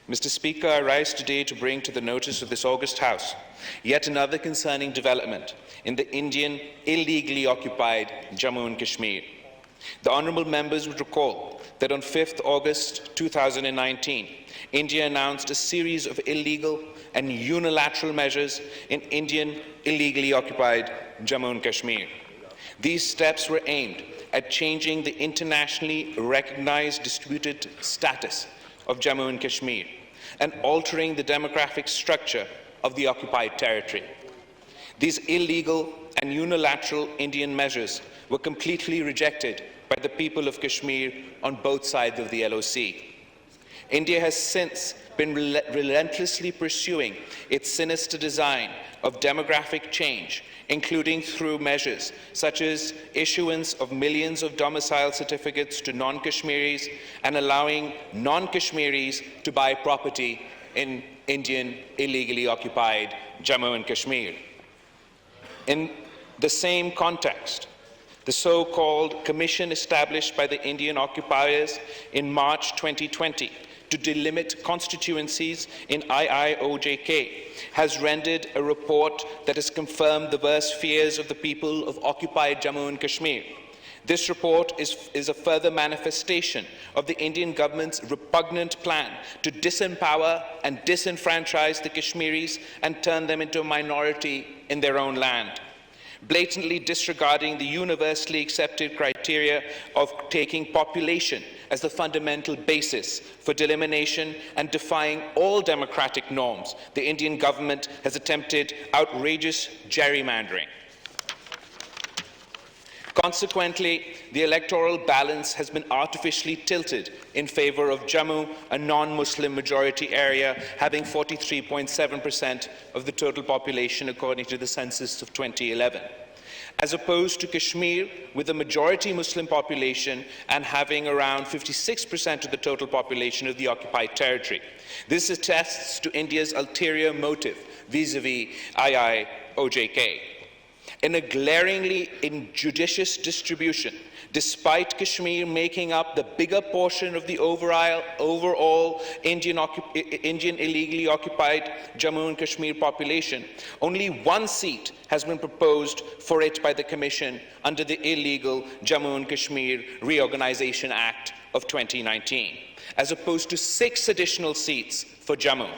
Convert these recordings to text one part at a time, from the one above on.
Mr. Speaker, I rise today to bring to the notice of this august House yet another concerning development in the Indian illegally occupied Jammu and Kashmir. The honourable members would recall that on 5th August 2019, India announced a series of illegal and unilateral measures in Indian illegally occupied Jammu and Kashmir. These steps were aimed at changing the internationally recognized disputed status of Jammu and Kashmir and altering the demographic structure of the occupied territory. These illegal and unilateral Indian measures were completely rejected by the people of Kashmir on both sides of the LOC. India has since been relentlessly pursuing its sinister design of demographic change, including through measures such as issuance of millions of domicile certificates to non-Kashmiris and allowing non-Kashmiris to buy property in Indian illegally occupied Jammu and Kashmir. In the same context, the so-called commission established by the Indian occupiers in March 2020 to delimit constituencies in IOJK has rendered a report that has confirmed the worst fears of the people of occupied Jammu and Kashmir. This report is a further manifestation of the Indian government's repugnant plan to disempower and disenfranchise the Kashmiris and turn them into a minority in their own land, blatantly disregarding the universally accepted criteria of taking population as the fundamental basis for delimitation and defying all democratic norms. The Indian government has attempted outrageous gerrymandering. Consequently, the electoral balance has been artificially tilted in favour of Jammu, a non-Muslim majority area, having 43.7% of the total population according to the census of 2011, as opposed to Kashmir, with a majority Muslim population and having around 56% of the total population of the occupied territory. This attests to India's ulterior motive vis-à-vis IOJK. In a glaringly injudicious distribution, despite Kashmir making up the bigger portion of the overall Indian illegally occupied Jammu and Kashmir population, only one seat has been proposed for it by the Commission under the illegal Jammu and Kashmir Reorganization Act of 2019, as opposed to 6 additional seats for Jammu.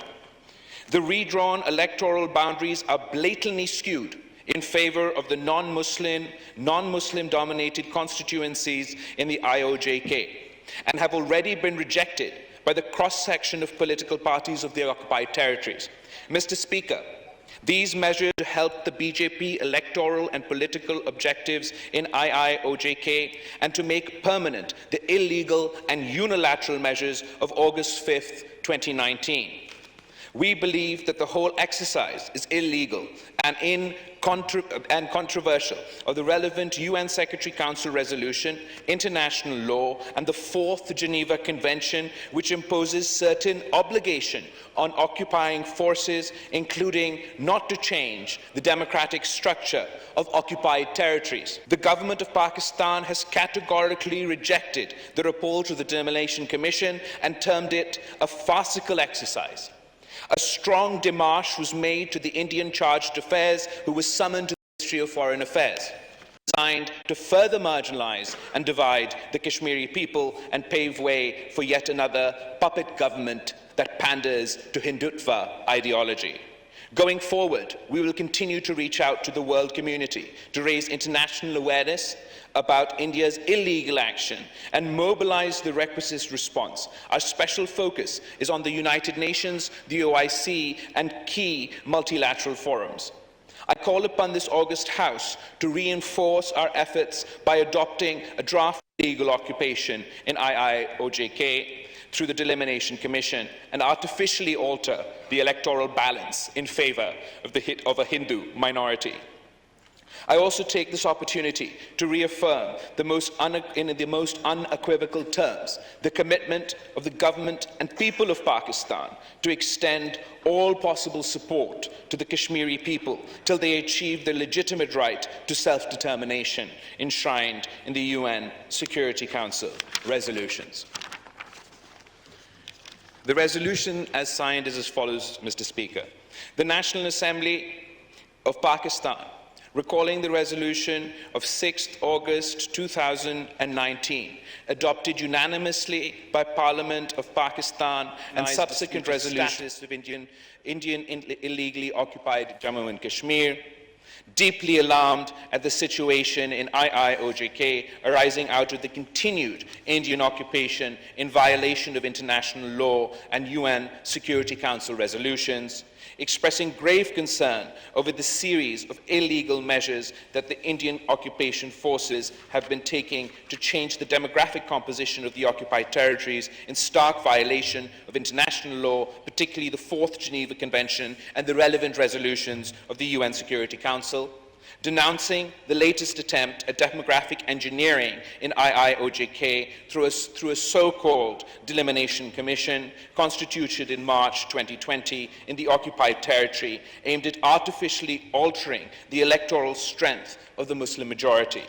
The redrawn electoral boundaries are blatantly skewed in favour of the non-Muslim dominated constituencies in the IOJK and have already been rejected by the cross-section of political parties of the occupied territories. Mr. Speaker, these measures to help the BJP electoral and political objectives in IOJK and to make permanent the illegal and unilateral measures of August 5th, 2019. We believe that the whole exercise is illegal and controversial of the relevant UN Secretary Council resolution, international law, and the 4th Geneva Convention, which imposes certain obligation on occupying forces, including not to change the democratic structure of occupied territories. The government of Pakistan has categorically rejected the report of the Delimitation Commission and termed it a farcical exercise. A strong démarche was made to the Indian Chargé d'Affaires, who was summoned to the Ministry of Foreign Affairs, designed to further marginalise and divide the Kashmiri people and pave way for yet another puppet government that panders to Hindutva ideology. Going forward, we will continue to reach out to the world community to raise international awareness about India's illegal action and mobilize the requisite response. Our special focus is on the United Nations, the OIC, and key multilateral forums. I call upon this august House to reinforce our efforts by adopting a draft legal occupation in IOJK through the Delimitation Commission and artificially alter the electoral balance in favour of a Hindu minority. I also take this opportunity to reaffirm in the most unequivocal terms the commitment of the government and people of Pakistan to extend all possible support to the Kashmiri people till they achieve their legitimate right to self-determination enshrined in the UN Security Council resolutions. The resolution as signed is as follows, Mr. Speaker. The National Assembly of Pakistan, recalling the resolution of 6th August 2019, adopted unanimously by Parliament of Pakistan and subsequent resolutions of Indian illegally occupied Jammu and Kashmir, deeply alarmed at the situation in IOJK arising out of the continued Indian occupation in violation of international law and UN Security Council resolutions, expressing grave concern over the series of illegal measures that the Indian occupation forces have been taking to change the demographic composition of the occupied territories in stark violation of international law, particularly the 4th Geneva Convention and the relevant resolutions of the UN Security Council, denouncing the latest attempt at demographic engineering in IOJK through a so-called delimitation commission constituted in March 2020 in the occupied territory, aimed at artificially altering the electoral strength of the Muslim majority.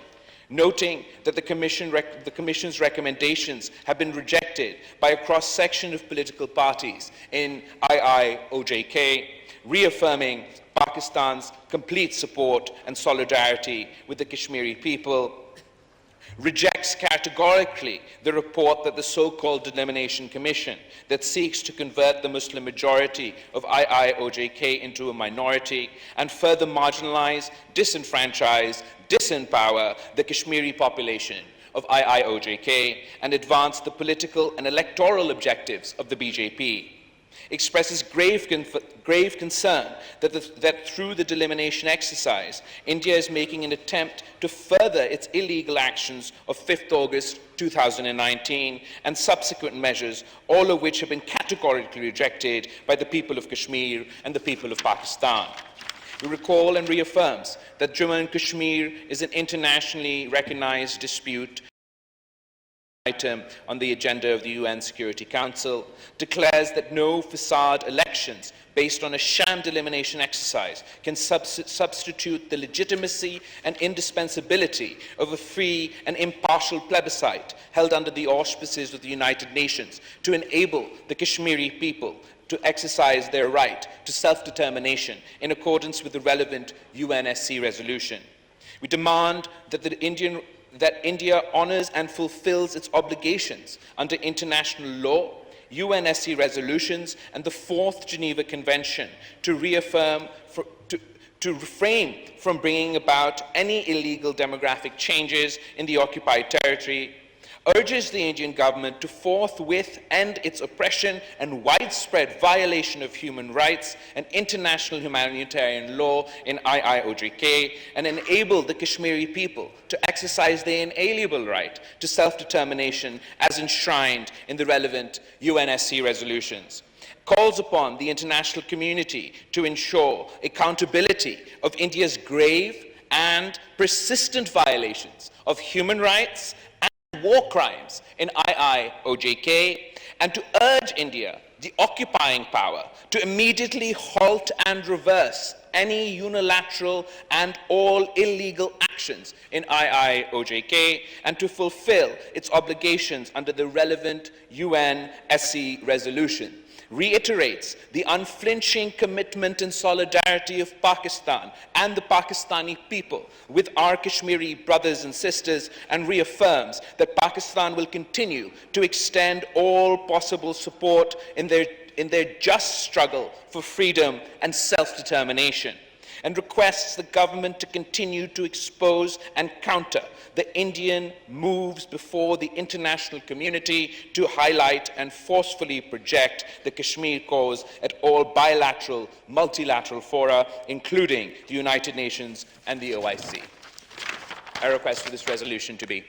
Noting that the Commission's recommendations have been rejected by a cross-section of political parties in IOJK, reaffirming Pakistan's complete support and solidarity with the Kashmiri people, rejects categorically the report that the so-called Delimitation Commission that seeks to convert the Muslim majority of IOJK into a minority and further marginalize, disenfranchise, disempower the Kashmiri population of IOJK and advance the political and electoral objectives of the BJP. Expresses grave concern that through the delimitation exercise, India is making an attempt to further its illegal actions of 5th August 2019 and subsequent measures, all of which have been categorically rejected by the people of Kashmir and the people of Pakistan. It recalls and reaffirms that Jammu and Kashmir is an internationally recognized dispute item on the agenda of the UN Security Council, declares that no facade elections based on a sham delimitation exercise can substitute the legitimacy and indispensability of a free and impartial plebiscite held under the auspices of the United Nations to enable the Kashmiri people to exercise their right to self-determination in accordance with the relevant UNSC resolution. We demand that India honors and fulfills its obligations under international law, UNSC resolutions, and the 4th Geneva Convention to refrain from bringing about any illegal demographic changes in the occupied territory, urges the Indian government to forthwith end its oppression and widespread violation of human rights and international humanitarian law in IOJK and enable the Kashmiri people to exercise their inalienable right to self-determination as enshrined in the relevant UNSC resolutions. Calls upon the international community to ensure accountability of India's grave and persistent violations of human rights war crimes in IOJK, and to urge India, the occupying power, to immediately halt and reverse any unilateral and all illegal actions in IOJK and to fulfill its obligations under the relevant UNSC resolution. Reiterates the unflinching commitment and solidarity of Pakistan and the Pakistani people with our Kashmiri brothers and sisters, and reaffirms that Pakistan will continue to extend all possible support in their just struggle for freedom and self-determination, and requests the government to continue to expose and counter the Indian moves before the international community to highlight and forcefully project the Kashmir cause at all bilateral, multilateral fora, including the United Nations and the OIC. I request for this resolution to be